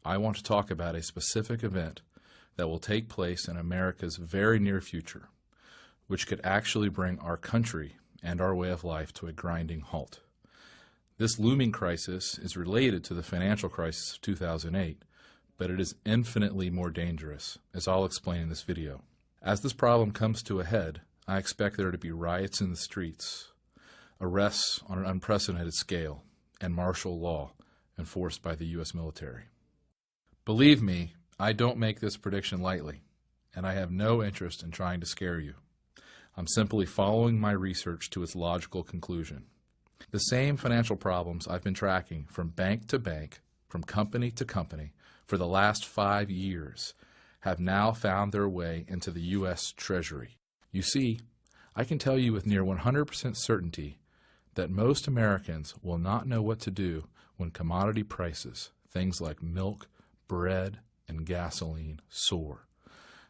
I want to talk about a specific event that will take place in America's very near future, which could actually bring our country and our way of life to a grinding halt. This looming crisis is related to the financial crisis of 2008, but it is infinitely more dangerous, as I'll explain in this video. As this problem comes to a head, I expect there to be riots in the streets, arrests on an unprecedented scale, and martial law enforced by the U.S. military. Believe me, I don't make this prediction lightly, and I have no interest in trying to scare you. I'm simply following my research to its logical conclusion. The same financial problems I've been tracking from bank to bank, from company to company, for the last 5 years have now found their way into the U.S. Treasury. You see, I can tell you with near 100% certainty that most Americans will not know what to do when commodity prices, things like milk, bread, and gasoline, soar.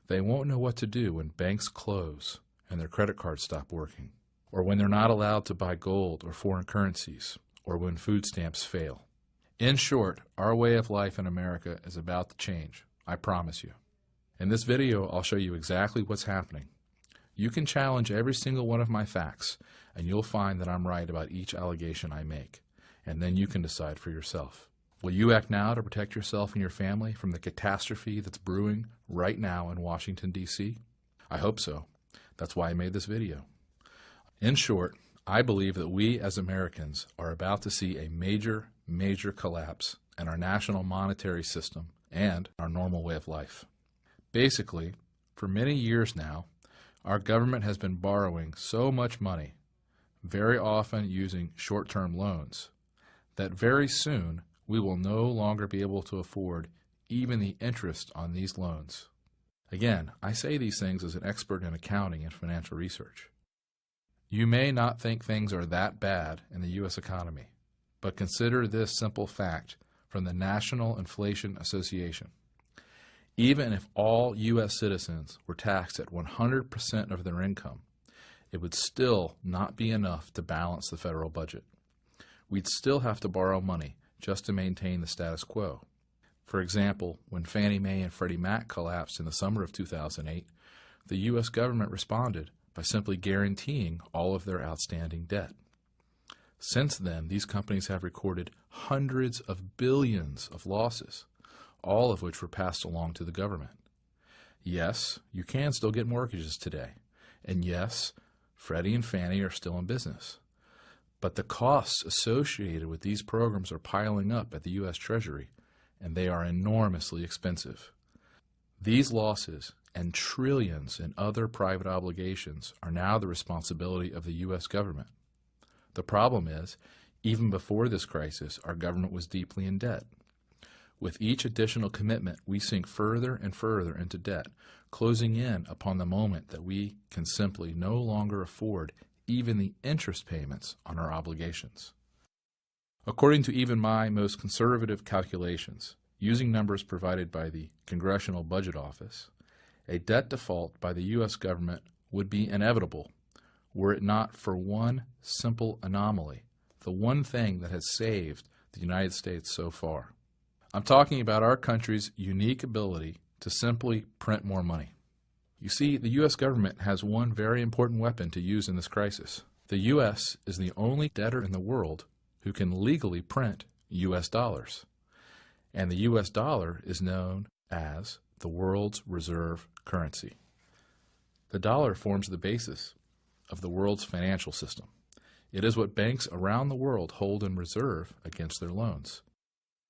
They won't know what to do when banks close and their credit cards stop working, or when they're not allowed to buy gold or foreign currencies, or when food stamps fail. In short, our way of life in America is about to change, I promise you. In this video, I'll show you exactly what's happening. You can challenge every single one of my facts, and you'll find that I'm right about each allegation I make, and then you can decide for yourself. Will you act now to protect yourself and your family from the catastrophe that's brewing right now in Washington, D.C.? I hope so. That's why I made this video. In short, I believe that we as Americans are about to see a major collapse in our national monetary system and our normal way of life. Basically, for many years now, our government has been borrowing so much money, very often using short-term loans, that very soon we will no longer be able to afford even the interest on these loans. Again, I say these things as an expert in accounting and financial research. You may not think things are that bad in the U.S. economy, but consider this simple fact from the National Inflation Association. Even if all U.S. citizens were taxed at 100% of their income, it would still not be enough to balance the federal budget. We'd still have to borrow money just to maintain the status quo. For example, when Fannie Mae and Freddie Mac collapsed in the summer of 2008, the U.S. government responded by simply guaranteeing all of their outstanding debt. Since then, these companies have recorded hundreds of billions of losses, all of which were passed along to the government. Yes, you can still get mortgages today, and yes, Freddie and Fannie are still in business. But the costs associated with these programs are piling up at the U.S. Treasury, and they are enormously expensive. These losses and trillions in other private obligations are now the responsibility of the U.S. government. The problem is, even before this crisis, our government was deeply in debt. With each additional commitment, we sink further and further into debt, closing in upon the moment that we can simply no longer afford even the interest payments on our obligations. According to even my most conservative calculations, using numbers provided by the Congressional Budget Office, a debt default by the U.S. government would be inevitable were it not for one simple anomaly, the one thing that has saved the United States so far. I'm talking about our country's unique ability to simply print more money. You see, the U.S. government has one very important weapon to use in this crisis. The U.S. is the only debtor in the world who can legally print U.S. dollars. And the U.S. dollar is known as the world's reserve currency. The dollar forms the basis of the world's financial system. It is what banks around the world hold in reserve against their loans.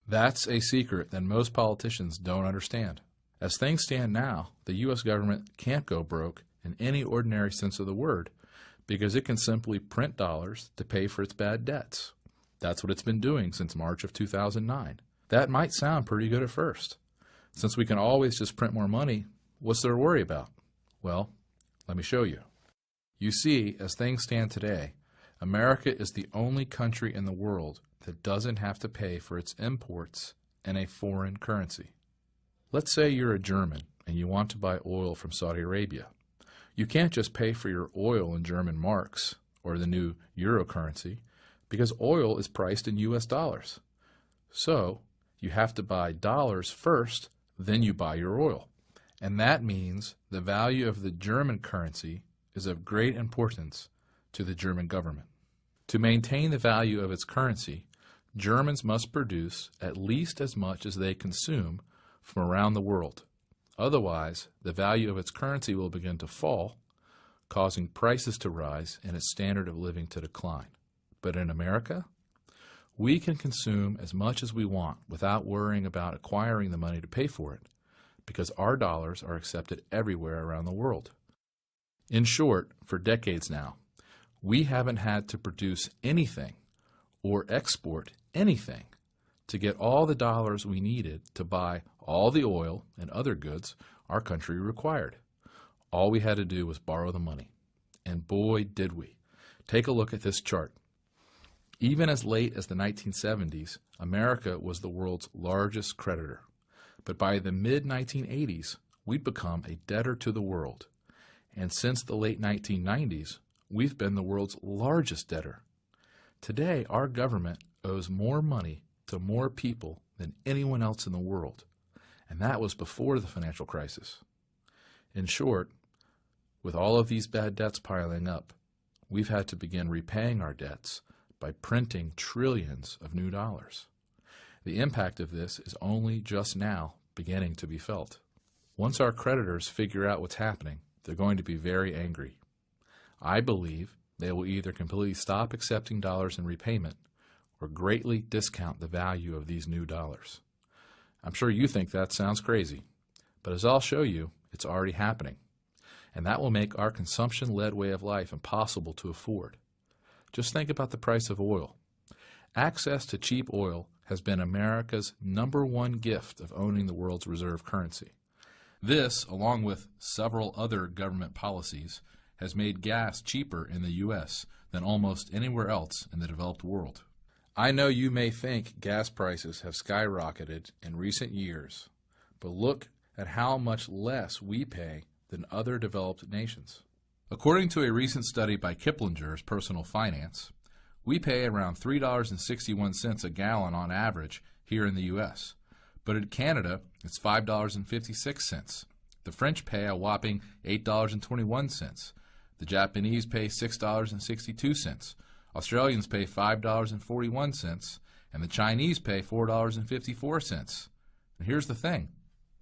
That's a secret that most politicians don't understand. As things stand now, the U.S. government can't go broke in any ordinary sense of the word because it can simply print dollars to pay for its bad debts. That's what it's been doing since March of 2009. That might sound pretty good at first. Since we can always just print more money, what's there to worry about? Well, let me show you. You see, as things stand today, America is the only country in the world that doesn't have to pay for its imports in a foreign currency. Let's say you're a German and you want to buy oil from Saudi Arabia. You can't just pay for your oil in German marks or the new euro currency because oil is priced in U.S. dollars. So You have to buy dollars first, then you buy your oil. And that means the value of the German currency is of great importance to the German government. To maintain the value of its currency, Germans must produce at least as much as they consume from around the world. Otherwise, the value of its currency will begin to fall, causing prices to rise and its standard of living to decline. But in America, we can consume as much as we want without worrying about acquiring the money to pay for it, because our dollars are accepted everywhere around the world. In short, for decades now, we haven't had to produce anything or export anything to get all the dollars we needed to buy all the oil and other goods our country required. All we had to do was borrow the money. And boy, did we. Take a look at this chart. Even as late as the 1970s, America was the world's largest creditor. But by the mid-1980s, we'd become a debtor to the world. And since the late 1990s, we've been the world's largest debtor. Today, our government owes more money to more people than anyone else in the world. And that was before the financial crisis. In short, with all of these bad debts piling up, we've had to begin repaying our debts by printing trillions of new dollars. The impact of this is only just now beginning to be felt. Once our creditors figure out what's happening, they're going to be very angry. I believe they will either completely stop accepting dollars in repayment or greatly discount the value of these new dollars. I'm sure you think that sounds crazy, but as I'll show you, it's already happening. And that will make our consumption-led way of life impossible to afford. Just think about the price of oil. Access to cheap oil has been America's #1 gift of owning the world's reserve currency. This, along with several other government policies, has made gas cheaper in the U.S. than almost anywhere else in the developed world. I know you may think gas prices have skyrocketed in recent years, but look at how much less we pay than other developed nations. According to a recent study by Kiplinger's Personal Finance, we pay around $3.61 a gallon on average here in the U.S., but in Canada it's $5.56. The French pay a whopping $8.21. The Japanese pay $6.62. Australians pay $5.41, and the Chinese pay $4.54. And here's the thing.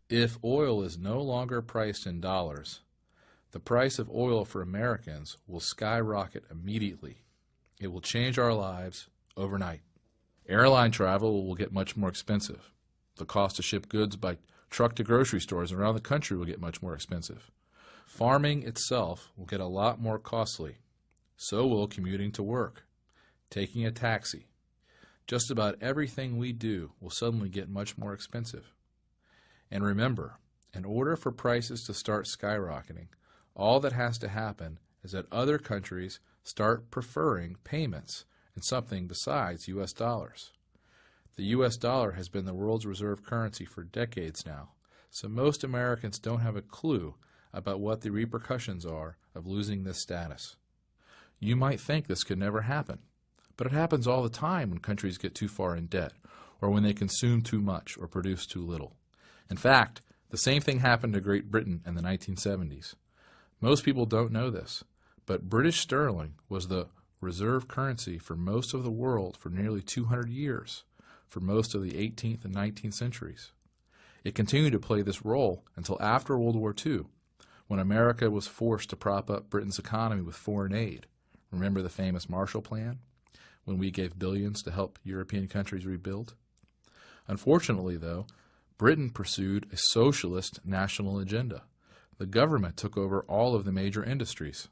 If oil is no longer priced in dollars, the price of oil for Americans will skyrocket immediately. It will change our lives overnight. Airline travel will get much more expensive. The cost to ship goods by truck to grocery stores around the country will get much more expensive. Farming itself will get a lot more costly. So will commuting to work, taking a taxi. Just about everything we do will suddenly get much more expensive. And remember, in order for prices to start skyrocketing, all that has to happen is that other countries start preferring payments in something besides U.S. dollars. The U.S. dollar has been the world's reserve currency for decades now, so most Americans don't have a clue about what the repercussions are of losing this status. You might think this could never happen, but it happens all the time when countries get too far in debt, or when they consume too much or produce too little. In fact, the same thing happened to Great Britain in the 1970s. Most people don't know this, but British sterling was the reserve currency for most of the world for nearly 200 years, for most of the 18th and 19th centuries. It continued to play this role until after World War II, when America was forced to prop up Britain's economy with foreign aid. Remember the famous Marshall Plan, when we gave billions to help European countries rebuild? Unfortunately, though, Britain pursued a socialist national agenda. The government took over all of the major industries.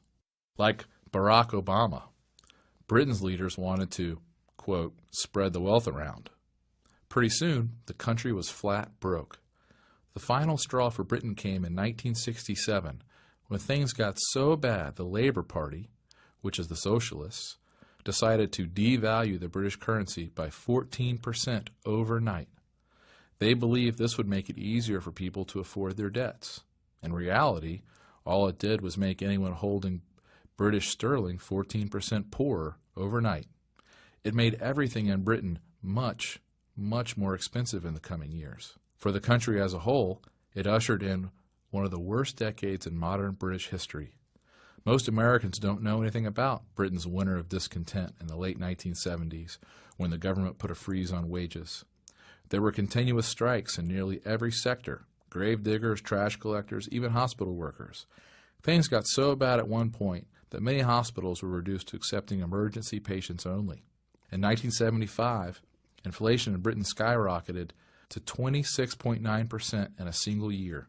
Like Barack Obama, Britain's leaders wanted to, quote, spread the wealth around. Pretty soon, the country was flat broke. The final straw for Britain came in 1967, when things got so bad the Labour Party, which is the socialists, decided to devalue the British currency by 14% overnight. They believed this would make it easier for people to afford their debts. In reality, all it did was make anyone holding British sterling 14% poorer overnight. It made everything in Britain much, much more expensive in the coming years. For the country as a whole, it ushered in one of the worst decades in modern British history. Most Americans don't know anything about Britain's winter of discontent in the late 1970s, when the government put a freeze on wages. There were continuous strikes in nearly every sector: grave diggers, trash collectors, even hospital workers. Things got so bad at one point that many hospitals were reduced to accepting emergency patients only. In 1975, inflation in Britain skyrocketed to 26.9% in a single year.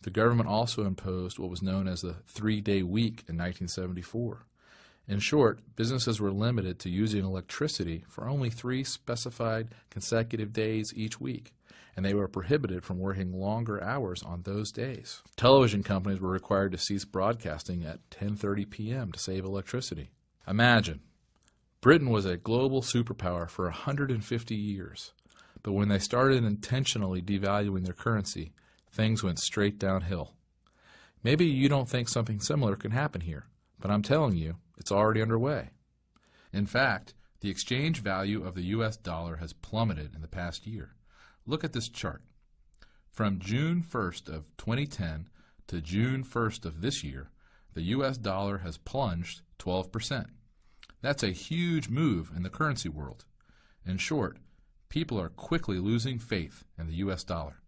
The government also imposed what was known as the 3-day week in 1974. In short, businesses were limited to using electricity for only 3 specified consecutive days each week, and they were prohibited from working longer hours on those days. Television companies were required to cease broadcasting at 10:30 p.m. to save electricity. Imagine, Britain was a global superpower for 150 years, but when they started intentionally devaluing their currency, things went straight downhill. Maybe you don't think something similar can happen here, but I'm telling you, it's already underway. In fact, the exchange value of the U.S. dollar has plummeted in the past year. Look at this chart. From June 1st of 2010 to June 1st of this year, the U.S. dollar has plunged 12%. That's a huge move in the currency world. In short, people are quickly losing faith in the U.S. dollar.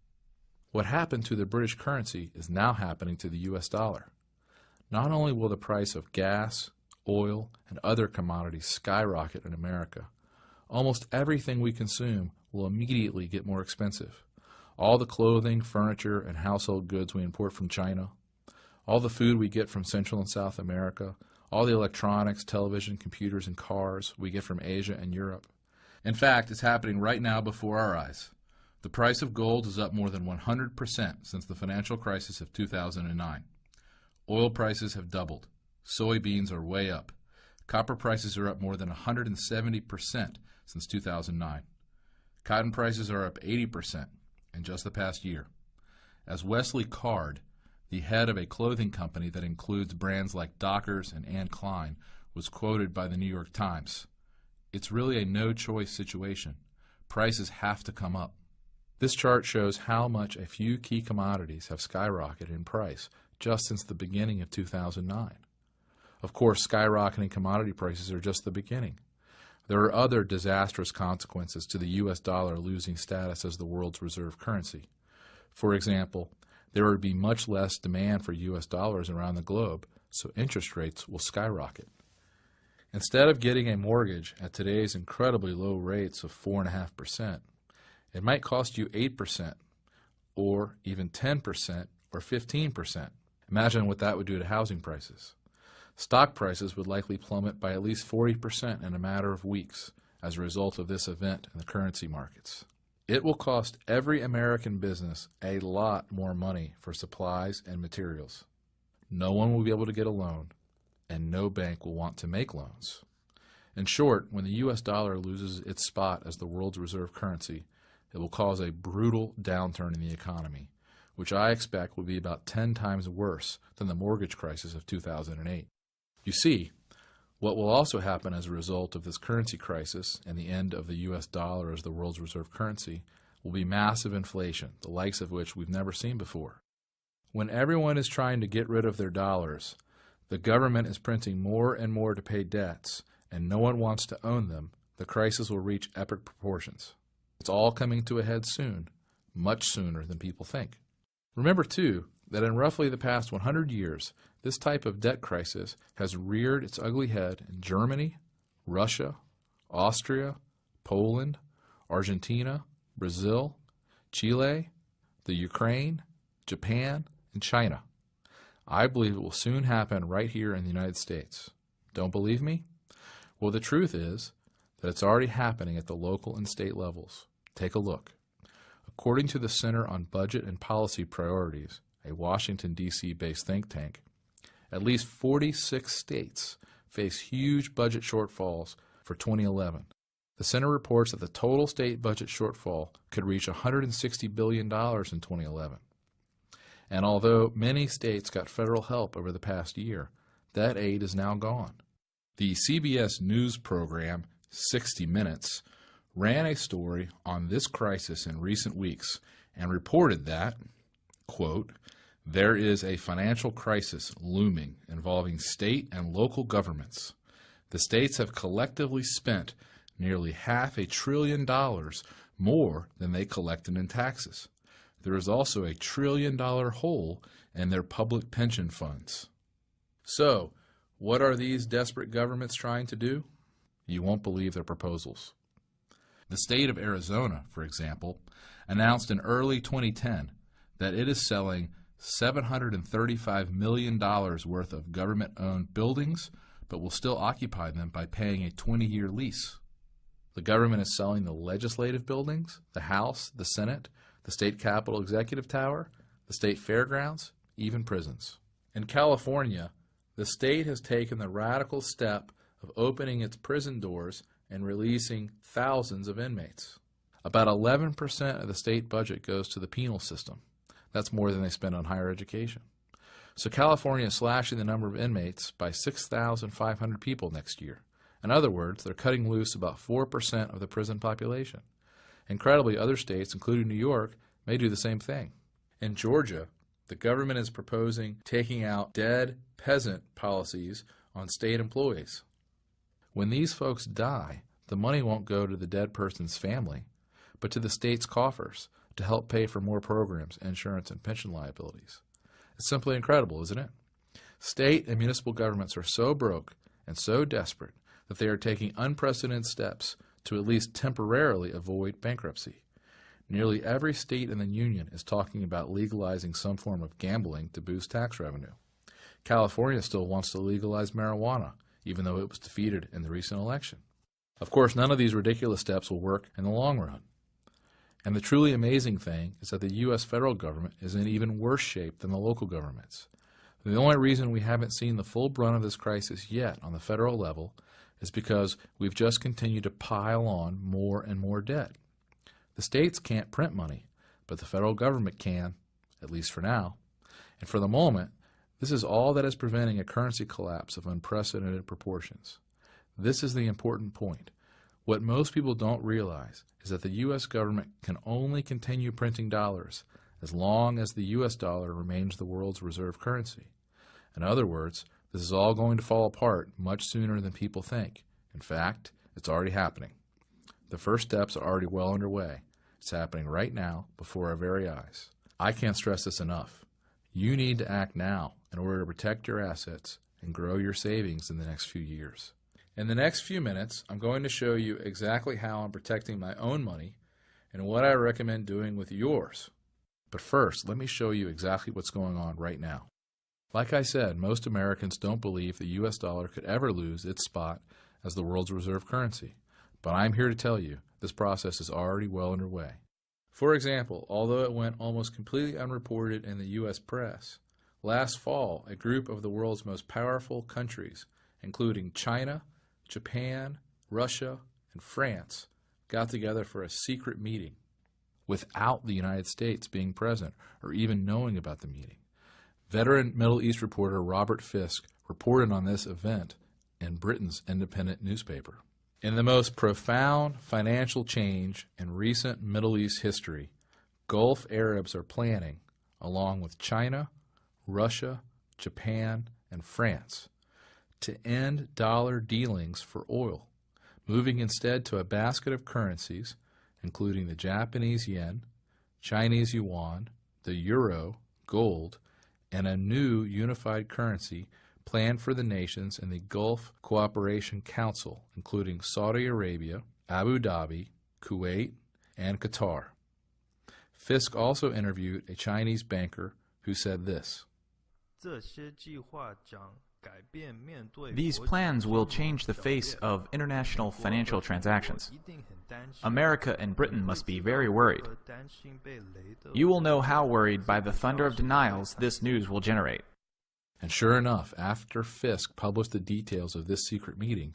What happened to the British currency is now happening to the U.S. dollar. Not only will the price of gas, oil, and other commodities skyrocket in America, almost everything we consume will immediately get more expensive. All the clothing, furniture, and household goods we import from China, all the food we get from Central and South America, all the electronics, television, computers, and cars we get from Asia and Europe. In fact, it's happening right now before our eyes. The price of gold is up more than 100% since the financial crisis of 2009. Oil prices have doubled. Soybeans are way up. Copper prices are up more than 170% since 2009. Cotton prices are up 80% in just the past year. As Wesley Card, the head of a clothing company that includes brands like Dockers and Anne Klein, was quoted by the New York Times, "It's really a no-choice situation. Prices have to come up." This chart shows how much a few key commodities have skyrocketed in price just since the beginning of 2009. Of course, skyrocketing commodity prices are just the beginning. There are other disastrous consequences to the U.S. dollar losing status as the world's reserve currency. For example, there would be much less demand for U.S. dollars around the globe, so interest rates will skyrocket. Instead of getting a mortgage at today's incredibly low rates of 4.5%, it might cost you 8%, or even 10%, or 15%. Imagine what that would do to housing prices. Stock prices would likely plummet by at least 40% in a matter of weeks as a result of this event in the currency markets. It will cost every American business a lot more money for supplies and materials. No one will be able to get a loan, and no bank will want to make loans. In short, when the U.S. dollar loses its spot as the world's reserve currency, it will cause a brutal downturn in the economy, which I expect will be about 10 times worse than the mortgage crisis of 2008. You see, what will also happen as a result of this currency crisis and the end of the U.S. dollar as the world's reserve currency will be massive inflation, the likes of which we've never seen before. When everyone is trying to get rid of their dollars, the government is printing more and more to pay debts, and no one wants to own them, the crisis will reach epic proportions. It's all coming to a head soon, much sooner than people think. Remember, too, that in roughly the past 100 years, this type of debt crisis has reared its ugly head in Germany, Russia, Austria, Poland, Argentina, Brazil, Chile, the Ukraine, Japan, and China. I believe it will soon happen right here in the United States. Don't believe me? Well, the truth is that it's already happening at the local and state levels. Take a look. According to the Center on Budget and Policy Priorities, a Washington, D.C. based think tank, at least 46 states face huge budget shortfalls for 2011. The center reports that the total state budget shortfall could reach $160 billion in 2011. And although many states got federal help over the past year, that aid is now gone. The CBS News program 60 Minutes ran a story on this crisis in recent weeks and reported that, quote, there is a financial crisis looming involving state and local governments. The states have collectively spent nearly $500 billion more than they collected in taxes. There is also a $1 trillion hole in their public pension funds. So, what are these desperate governments trying to do? You won't believe their proposals. The state of Arizona, for example, announced in early 2010 that it is selling $735 million worth of government-owned buildings, but will still occupy them by paying a 20-year lease. The government is selling the legislative buildings, the House, the Senate, the state Capitol Executive Tower, the state fairgrounds, even prisons. In California, the state has taken the radical step of opening its prison doors and releasing thousands of inmates. About 11% of the state budget goes to the penal system. That's more than they spend on higher education. So California is slashing the number of inmates by 6,500 people next year. In other words, they're cutting loose about 4% of the prison population. Incredibly, other states, including New York, may do the same thing. In Georgia, the government is proposing taking out dead peasant policies on state employees. When these folks die, the money won't go to the dead person's family, but to the state's coffers to help pay for more programs, insurance, and pension liabilities. It's simply incredible, isn't it? State and municipal governments are so broke and so desperate that they are taking unprecedented steps to at least temporarily avoid bankruptcy. Nearly every state in the union is talking about legalizing some form of gambling to boost tax revenue. California still wants to legalize marijuana, even though it was defeated in the recent election. Of course, none of these ridiculous steps will work in the long run. And the truly amazing thing is that the U.S. federal government is in even worse shape than the local governments. The only reason we haven't seen the full brunt of this crisis yet on the federal level is because we've just continued to pile on more and more debt. The states can't print money, but the federal government can, at least for now. And for the moment, this is all that is preventing a currency collapse of unprecedented proportions. This is the important point. What most people don't realize is that the U.S. government can only continue printing dollars as long as the U.S. dollar remains the world's reserve currency. In other words, this is all going to fall apart much sooner than people think. In fact, it's already happening. The first steps are already well underway. It's happening right now before our very eyes. I can't stress this enough. You need to act now in order to protect your assets and grow your savings in the next few years. In the next few minutes, I'm going to show you exactly how I'm protecting my own money and what I recommend doing with yours. But first, let me show you exactly what's going on right now. Like I said, most Americans don't believe the U.S. dollar could ever lose its spot as the world's reserve currency. But I'm here to tell you this process is already well underway. For example, although it went almost completely unreported in the U.S. press, last fall a group of the world's most powerful countries, including China, Japan, Russia, and France, got together for a secret meeting without the United States being present or even knowing about the meeting. Veteran Middle East reporter Robert Fisk reported on this event in Britain's independent newspaper. In the most profound financial change in recent Middle East history, Gulf Arabs are planning, along with China, Russia, Japan, and France, to end dollar dealings for oil, moving instead to a basket of currencies, including the Japanese yen, Chinese yuan, the euro, gold, and a new unified currency planned for the nations in the Gulf Cooperation Council, including Saudi Arabia, Abu Dhabi, Kuwait, and Qatar. Fisk also interviewed a Chinese banker who said this: These plans will change the face of international financial transactions. America and Britain must be very worried. You will know how worried by the thunder of denials this news will generate. And sure enough, after Fisk published the details of this secret meeting,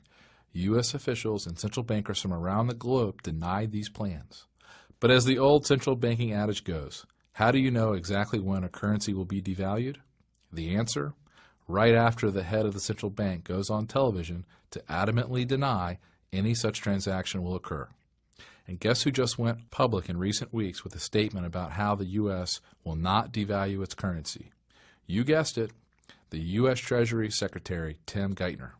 U.S. officials and central bankers from around the globe denied these plans. But as the old central banking adage goes, how do you know exactly when a currency will be devalued? The answer? Right after the head of the central bank goes on television to adamantly deny any such transaction will occur. And guess who just went public in recent weeks with a statement about how the U.S. will not devalue its currency? You guessed it, the U.S. Treasury Secretary Tim Geithner.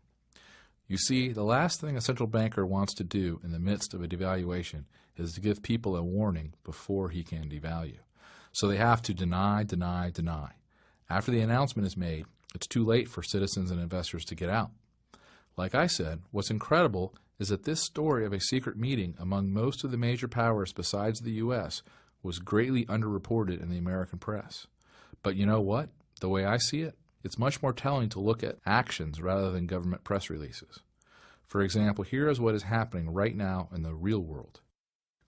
You see, the last thing a central banker wants to do in the midst of a devaluation is to give people a warning before he can devalue. So they have to deny. After the announcement is made, it's too late for citizens and investors to get out. Like I said, what's incredible is that this story of a secret meeting among most of the major powers besides the U.S. was greatly underreported in the American press. But you know what? The way I see it, it's much more telling to look at actions rather than government press releases. For example, here is what is happening right now in the real world.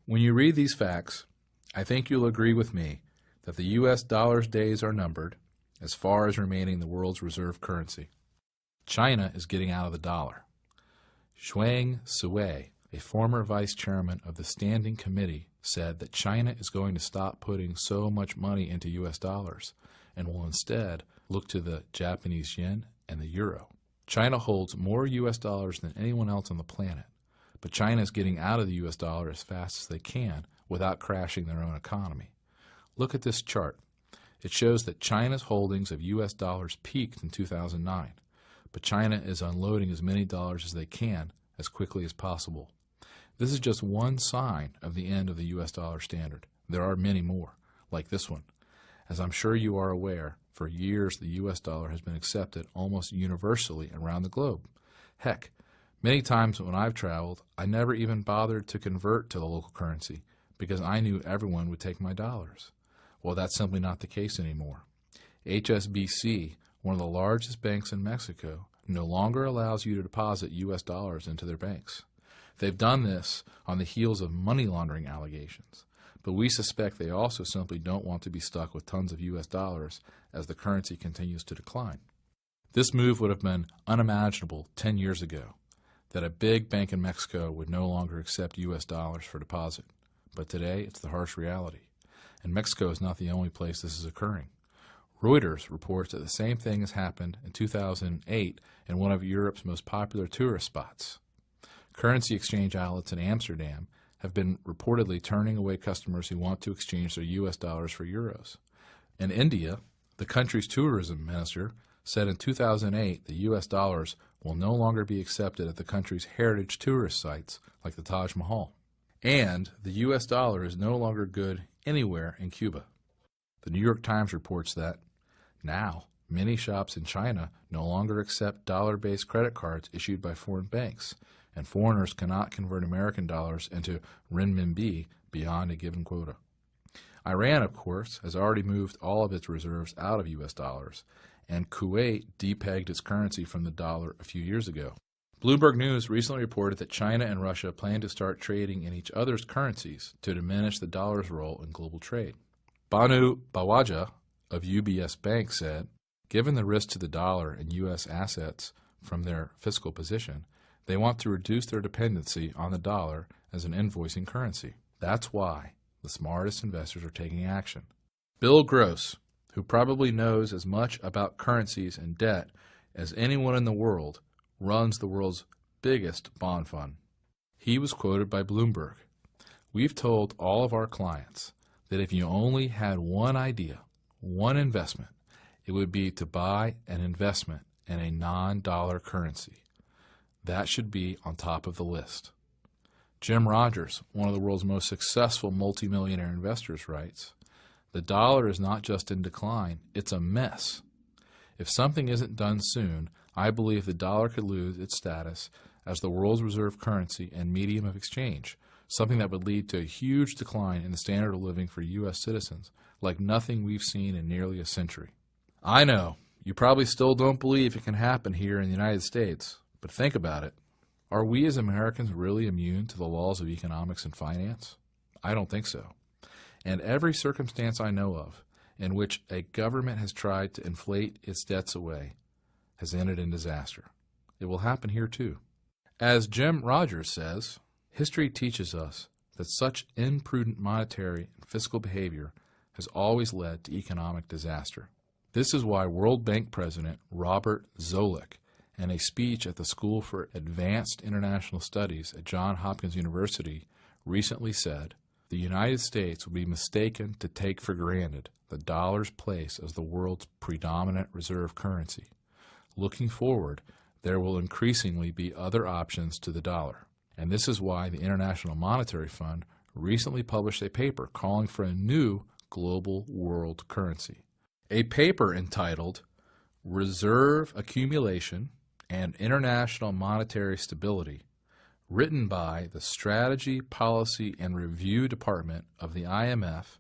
When you read these facts, I think you'll agree with me that the U.S. dollar's days are numbered as far as remaining the world's reserve currency. China is getting out of the dollar. Zhuang Sui, a former vice chairman of the Standing Committee, said that China is going to stop putting so much money into U.S. dollars and will instead look to the Japanese yen and the euro. China holds more U.S. dollars than anyone else on the planet, but China is getting out of the U.S. dollar as fast as they can without crashing their own economy. Look at this chart. It shows that China's holdings of U.S. dollars peaked in 2009, but China is unloading as many dollars as they can as quickly as possible. This is just one sign of the end of the U.S. dollar standard. There are many more, like this one. As I'm sure you are aware, for years the U.S. dollar has been accepted almost universally around the globe. Heck, many times when I've traveled, I never even bothered to convert to the local currency because I knew everyone would take my dollars. Well, that's simply not the case anymore. HSBC, one of the largest banks in Mexico, no longer allows you to deposit U.S. dollars into their banks. They've done this on the heels of money laundering allegations, but we suspect they also simply don't want to be stuck with tons of U.S. dollars as the currency continues to decline. This move would have been unimaginable 10 years ago, that a big bank in Mexico would no longer accept U.S. dollars for deposit. But today, it's the harsh reality. And Mexico is not the only place this is occurring. Reuters reports that the same thing has happened in 2008 in one of Europe's most popular tourist spots. Currency exchange outlets in Amsterdam have been reportedly turning away customers who want to exchange their U.S. dollars for euros. In India, the country's tourism minister said in 2008 the U.S. dollars will no longer be accepted at the country's heritage tourist sites like the Taj Mahal. And the U.S. dollar is no longer good anywhere in Cuba. The New York Times reports that now many shops in China no longer accept dollar-based credit cards issued by foreign banks, and foreigners cannot convert American dollars into renminbi beyond a given quota. Iran, of course, has already moved all of its reserves out of U.S. dollars, and Kuwait depegged its currency from the dollar a few years ago. Bloomberg News recently reported that China and Russia plan to start trading in each other's currencies to diminish the dollar's role in global trade. Banu Bawaja of UBS Bank said, given the risk to the dollar and U.S. assets from their fiscal position, they want to reduce their dependency on the dollar as an invoicing currency. That's why the smartest investors are taking action. Bill Gross, who probably knows as much about currencies and debt as anyone in the world, runs the world's biggest bond fund. He was quoted by Bloomberg. We've told all of our clients that if you only had one idea, one investment, it would be to buy an investment in a non-dollar currency. That should be on top of the list. Jim Rogers, one of the world's most successful multimillionaire investors, writes, the dollar is not just in decline, it's a mess. If something isn't done soon, I believe the dollar could lose its status as the world's reserve currency and medium of exchange, something that would lead to a huge decline in the standard of living for U.S. citizens, like nothing we've seen in nearly a century. I know, you probably still don't believe it can happen here in the United States, but think about it. Are we as Americans really immune to the laws of economics and finance? I don't think so. And every circumstance I know of in which a government has tried to inflate its debts away has ended in disaster. It will happen here too. As Jim Rogers says, history teaches us that such imprudent monetary and fiscal behavior has always led to economic disaster. This is why World Bank President Robert Zoellick, in a speech at the School for Advanced International Studies at Johns Hopkins University, recently said, "The United States will be mistaken to take for granted the dollar's place as the world's predominant reserve currency. Looking forward, there will increasingly be other options to the dollar." And this is why the International Monetary Fund recently published a paper calling for a new global world currency. A paper entitled "Reserve Accumulation and International Monetary Stability," written by the Strategy, Policy, and Review Department of the IMF,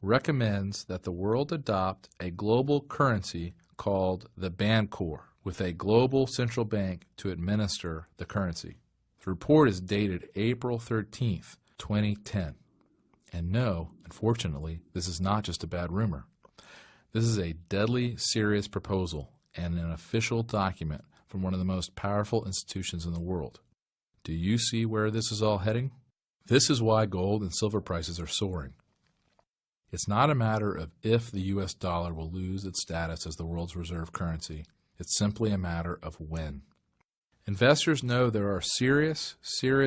recommends that the world adopt a global currency called the Bancor, with a global central bank to administer the currency. The report is dated April 13th, 2010. And no, unfortunately, this is not just a bad rumor. This is a deadly serious proposal and an official document from one of the most powerful institutions in the world. Do you see where this is all heading? This is why gold and silver prices are soaring. It's not a matter of if the U.S. dollar will lose its status as the world's reserve currency. It's simply a matter of when. Investors know there are serious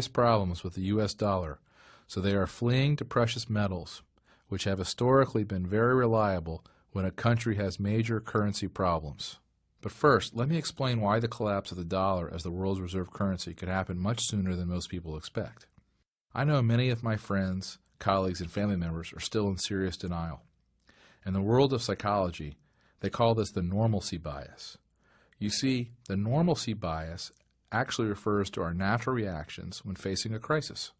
problems with the U.S. dollar, so they are fleeing to precious metals, which have historically been very reliable when a country has major currency problems. But first, let me explain why the collapse of the dollar as the world's reserve currency could happen much sooner than most people expect. I know many of my friends, colleagues, and family members are still in serious denial. In the world of psychology, they call this the normalcy bias. You see, the normalcy bias actually refers to our natural reactions when facing a crisis.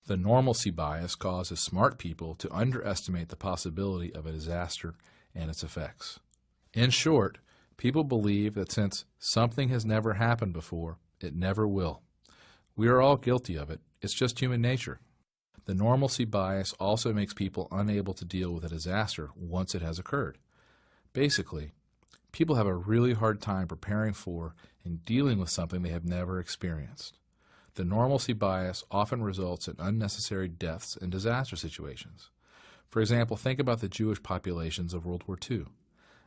The normalcy bias causes smart people to underestimate the possibility of a disaster and its effects. In short, people believe that since something has never happened before, it never will. We are all guilty of it. It's just human nature. The normalcy bias also makes people unable to deal with a disaster once it has occurred. Basically, people have a really hard time preparing for and dealing with something they have never experienced. The normalcy bias often results in unnecessary deaths in disaster situations. For example, think about the Jewish populations of World War II.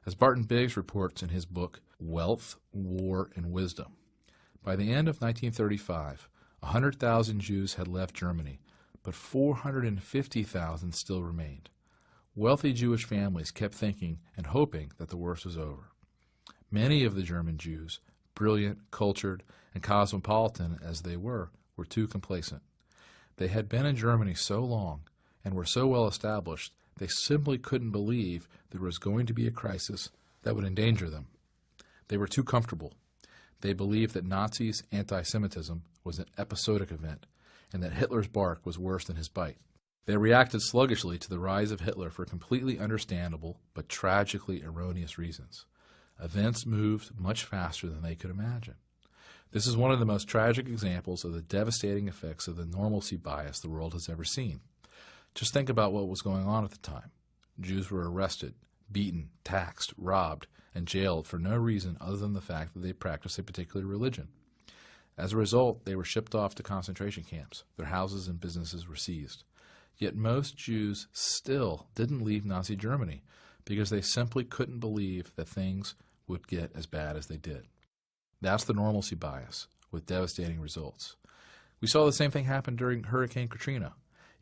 As Barton Biggs reports in his book, Wealth, War, and Wisdom, by the end of 1935, 100,000 Jews had left Germany, but 450,000 still remained. Wealthy Jewish families kept thinking and hoping that the worst was over. Many of the German Jews, brilliant, cultured, and cosmopolitan as they were too complacent. They had been in Germany so long and were so well established, they simply couldn't believe there was going to be a crisis that would endanger them. They were too comfortable. They believed that Nazis' anti-Semitism was an episodic event and that Hitler's bark was worse than his bite. They reacted sluggishly to the rise of Hitler for completely understandable but tragically erroneous reasons. Events moved much faster than they could imagine. This is one of the most tragic examples of the devastating effects of the normalcy bias the world has ever seen. Just think about what was going on at the time. Jews were arrested, beaten, taxed, robbed, and jailed for no reason other than the fact that they practiced a particular religion. As a result, they were shipped off to concentration camps. Their houses and businesses were seized. Yet most Jews still didn't leave Nazi Germany because they simply couldn't believe that things would get as bad as they did. That's the normalcy bias, with devastating results. We saw the same thing happen during Hurricane Katrina.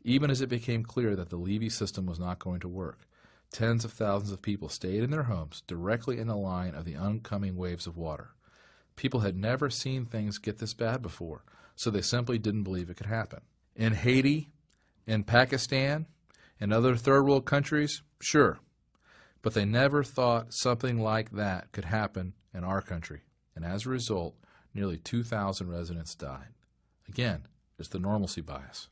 Even as it became clear that the levee system was not going to work, tens of thousands of people stayed in their homes directly in the line of the oncoming waves of water. People had never seen things get this bad before, so they simply didn't believe it could happen. In Haiti, in Pakistan, and other third world countries, sure. But they never thought something like that could happen in our country. And as a result, nearly 2,000 residents died. Again, it's the normalcy bias.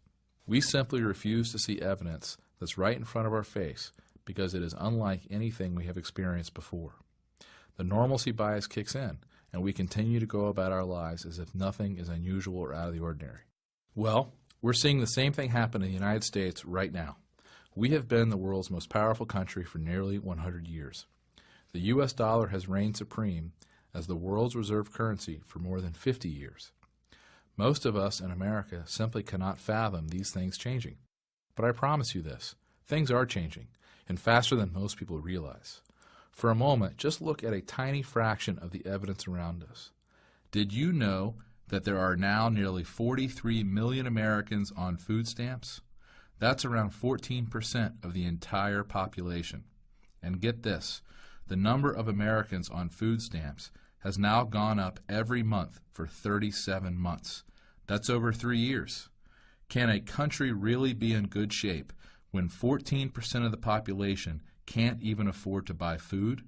We simply refuse to see evidence that's right in front of our face because it is unlike anything we have experienced before. The normalcy bias kicks in, and we continue to go about our lives as if nothing is unusual or out of the ordinary. Well, we're seeing the same thing happen in the United States right now. We have been the world's most powerful country for nearly 100 years. The U.S. dollar has reigned supreme as the world's reserve currency for more than 50 years. Most of us in America simply cannot fathom these things changing. But I promise you this, things are changing, and faster than most people realize. For a moment, just look at a tiny fraction of the evidence around us. Did you know that there are now nearly 43 million Americans on food stamps? That's around 14% of the entire population. And get this, the number of Americans on food stamps has now gone up every month for 37 months. That's over 3 years. Can a country really be in good shape when 14% of the population can't even afford to buy food?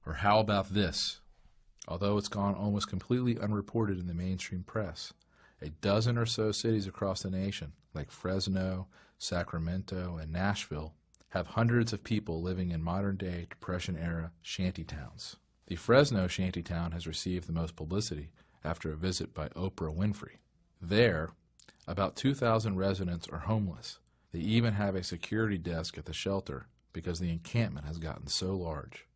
Or how about this? Although it's gone almost completely unreported in the mainstream press, a dozen or so cities across the nation, like Fresno, Sacramento, and Nashville, have hundreds of people living in modern-day Depression-era shantytowns. The Fresno shantytown has received the most publicity after a visit by Oprah Winfrey. There, about 2,000 residents are homeless. They even have a security desk at the shelter because the encampment has gotten so large.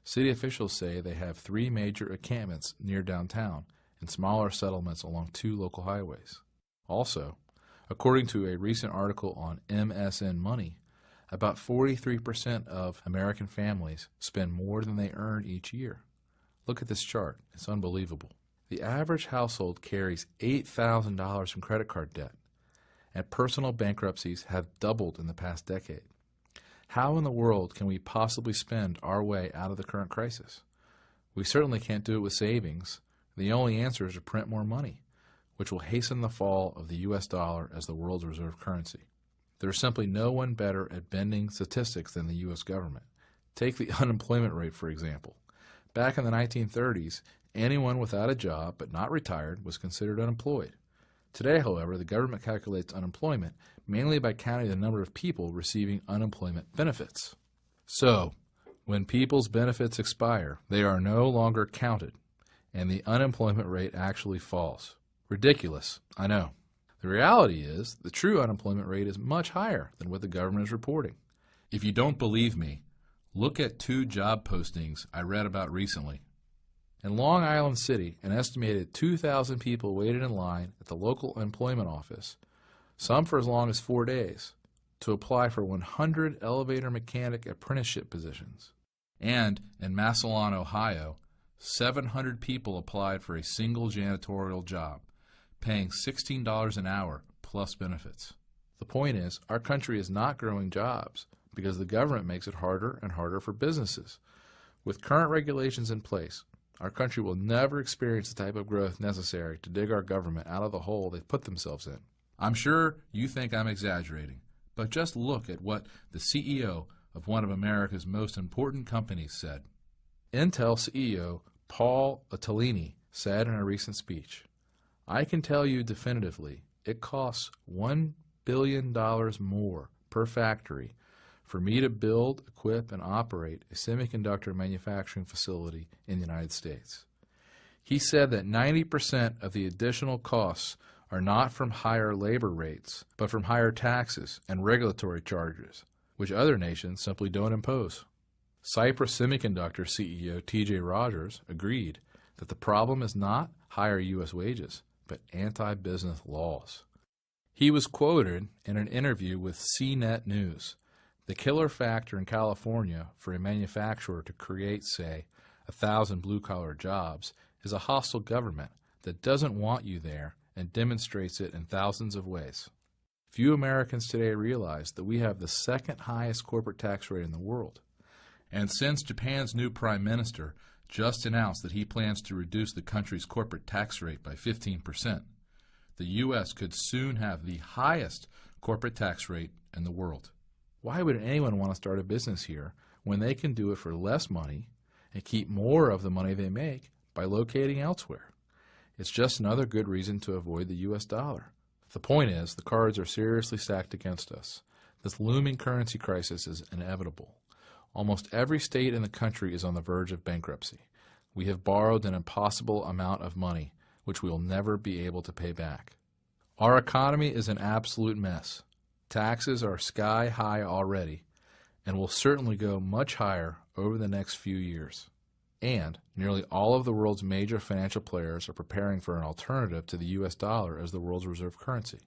City officials say they have 3 major encampments near downtown and smaller settlements along 2 local highways. Also, according to a recent article on MSN Money, about 43% of American families spend more than they earn each year. Look at this chart. It's unbelievable. The average household carries $8,000 in credit card debt, and personal bankruptcies have doubled in the past decade. How in the world can we possibly spend our way out of the current crisis? We certainly can't do it with savings. The only answer is to print more money, which will hasten the fall of the U.S. dollar as the world's reserve currency. There is simply no one better at bending statistics than the U.S. government. Take the unemployment rate, for example. Back in the 1930s, anyone without a job but not retired was considered unemployed. Today, however, the government calculates unemployment mainly by counting the number of people receiving unemployment benefits. So, when people's benefits expire, they are no longer counted, and the unemployment rate actually falls. Ridiculous, I know. The reality is, the true unemployment rate is much higher than what the government is reporting. If you don't believe me, look at 2 job postings I read about recently. In Long Island City, an estimated 2,000 people waited in line at the local employment office, some for as long as 4 days, to apply for 100 elevator mechanic apprenticeship positions. And in Massillon, Ohio, 700 people applied for a single janitorial job, paying $16 an hour plus benefits. The point is, our country is not growing jobs because the government makes it harder and harder for businesses. With current regulations in place, our country will never experience the type of growth necessary to dig our government out of the hole they've put themselves in. I'm sure you think I'm exaggerating, but just look at what the CEO of one of America's most important companies said. Intel CEO Paul Otellini said in a recent speech, "I can tell you definitively it costs $1 billion more per factory for me to build, equip, and operate a semiconductor manufacturing facility in the United States." He said that 90% of the additional costs are not from higher labor rates, but from higher taxes and regulatory charges, which other nations simply don't impose. Cypress Semiconductor CEO T.J. Rogers agreed that the problem is not higher U.S. wages, but anti-business laws. He was quoted in an interview with CNET News. The killer factor in California for a manufacturer to create, say, 1,000 blue-collar jobs is a hostile government that doesn't want you there and demonstrates it in thousands of ways. Few Americans today realize that we have the second highest corporate tax rate in the world. And since Japan's new prime minister just announced that he plans to reduce the country's corporate tax rate by 15%, the U.S. could soon have the highest corporate tax rate in the world. Why would anyone want to start a business here when they can do it for less money and keep more of the money they make by locating elsewhere? It's just another good reason to avoid the U.S. dollar. The point is, the cards are seriously stacked against us. This looming currency crisis is inevitable. Almost every state in the country is on the verge of bankruptcy. We have borrowed an impossible amount of money, which we will never be able to pay back. Our economy is an absolute mess. Taxes are sky high already, and will certainly go much higher over the next few years. And nearly all of the world's major financial players are preparing for an alternative to the U.S. dollar as the world's reserve currency.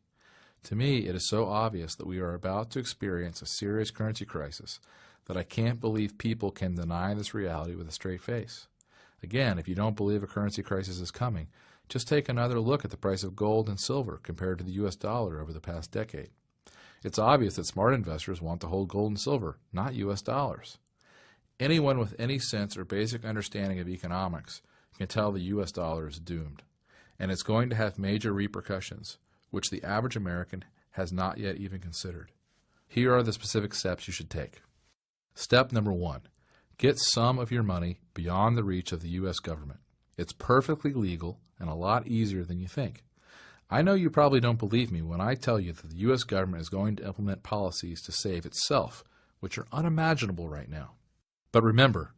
To me, it is so obvious that we are about to experience a serious currency crisis that I can't believe people can deny this reality with a straight face. Again, if you don't believe a currency crisis is coming, Just take another look at the price of gold and silver compared to the U.S. dollar over the past decade. It's obvious that smart investors want to hold gold and silver, not U.S. dollars. Anyone with any sense or basic understanding of economics can tell the U.S. dollar is doomed, and it's going to have major repercussions, which the average American has not yet even considered. Here are the specific steps you should take. Step number 1. Get some of your money beyond the reach of the U.S. government. It's perfectly legal and a lot easier than you think. I know you probably don't believe me when I tell you that the U.S. government is going to implement policies to save itself, which are unimaginable right now. But remember,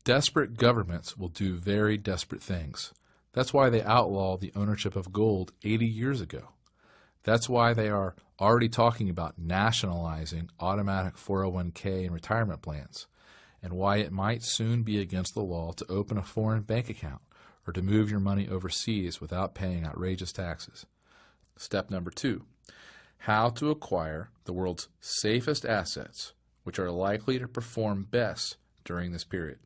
desperate governments will do very desperate things. That's why they outlawed the ownership of gold 80 years ago. That's why they are already talking about nationalizing automatic 401k and retirement plans, and why it might soon be against the law to open a foreign bank account or to move your money overseas without paying outrageous taxes. Step number 2, how to acquire the world's safest assets, which are likely to perform best during this period.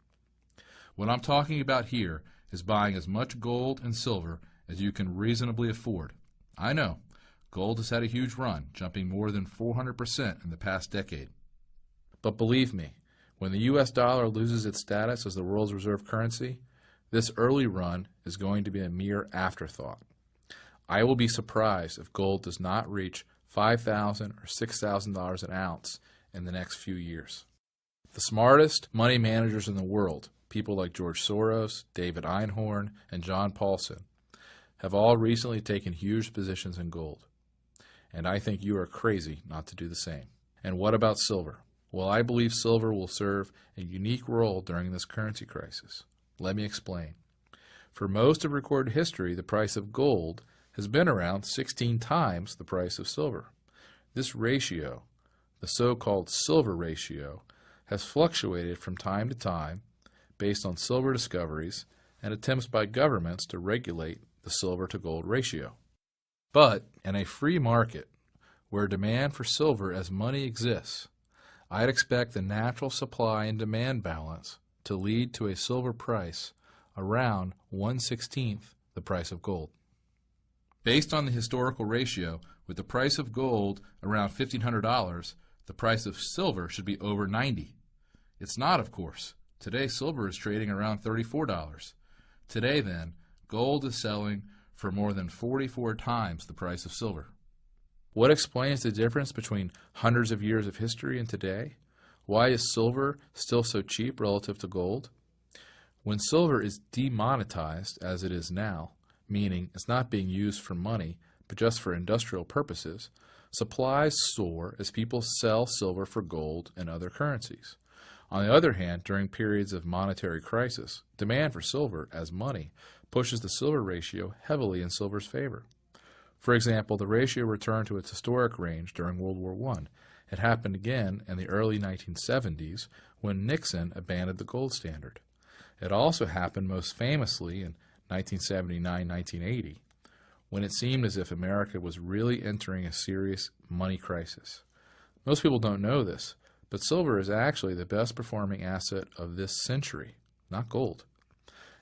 What I'm talking about here is buying as much gold and silver as you can reasonably afford. I know, gold has had a huge run, jumping more than 400% in the past decade. But believe me, when the U.S. dollar loses its status as the world's reserve currency, this early run is going to be a mere afterthought. I will be surprised if gold does not reach $5,000 or $6,000 an ounce in the next few years. The smartest money managers in the world, people like George Soros, David Einhorn, and John Paulson, have all recently taken huge positions in gold. And I think you are crazy not to do the same. And what about silver? Well, I believe silver will serve a unique role during this currency crisis. Let me explain. For most of recorded history, the price of gold has been around 16 times the price of silver. This ratio, the so-called silver ratio, has fluctuated from time to time based on silver discoveries and attempts by governments to regulate the silver-to-gold ratio. But in a free market, where demand for silver as money exists, I'd expect the natural supply and demand balance to lead to a silver price around 1/16 the price of gold. Based on the historical ratio, with the price of gold around $1,500, the price of silver should be over $90. It's not, of course. Today, silver is trading around $34. Today, then, gold is selling for more than 44 times the price of silver. What explains the difference between hundreds of years of history and today? Why is silver still so cheap relative to gold? When silver is demonetized, as it is now, meaning it's not being used for money, but just for industrial purposes, supplies soar as people sell silver for gold and other currencies. On the other hand, during periods of monetary crisis, demand for silver as money pushes the silver ratio heavily in silver's favor. For example, the ratio returned to its historic range during World War I. It happened again in the early 1970s when Nixon abandoned the gold standard. It also happened most famously in 1979-1980, when it seemed as if America was really entering a serious money crisis. Most people don't know this, but silver is actually the best performing asset of this century, not gold.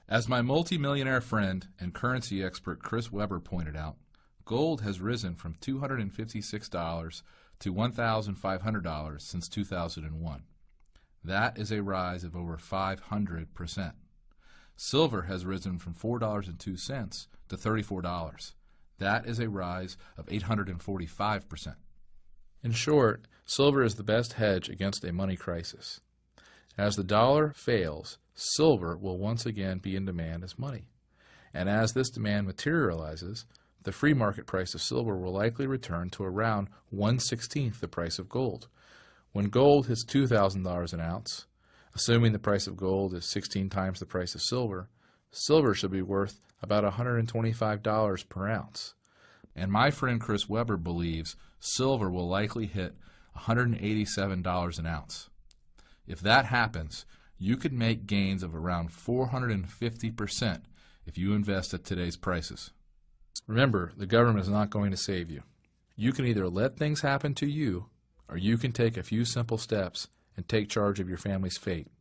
As my multimillionaire friend and currency expert Chris Weber pointed out, gold has risen from $256 to $1,500 since 2001. That is a rise of over 500%. Silver has risen from $4.02 to $34. That is a rise of 845%. In short, silver is the best hedge against a money crisis. As the dollar fails, silver will once again be in demand as money. And as this demand materializes, the free market price of silver will likely return to around 1/16 the price of gold. When gold hits $2,000 an ounce, assuming the price of gold is 16 times the price of silver, silver should be worth about $125 per ounce. And my friend Chris Weber believes silver will likely hit $187 an ounce. If that happens, you could make gains of around 450% if you invest at today's prices. Remember, the government is not going to save you. You can either let things happen to you, or you can take a few simple steps and take charge of your family's fate.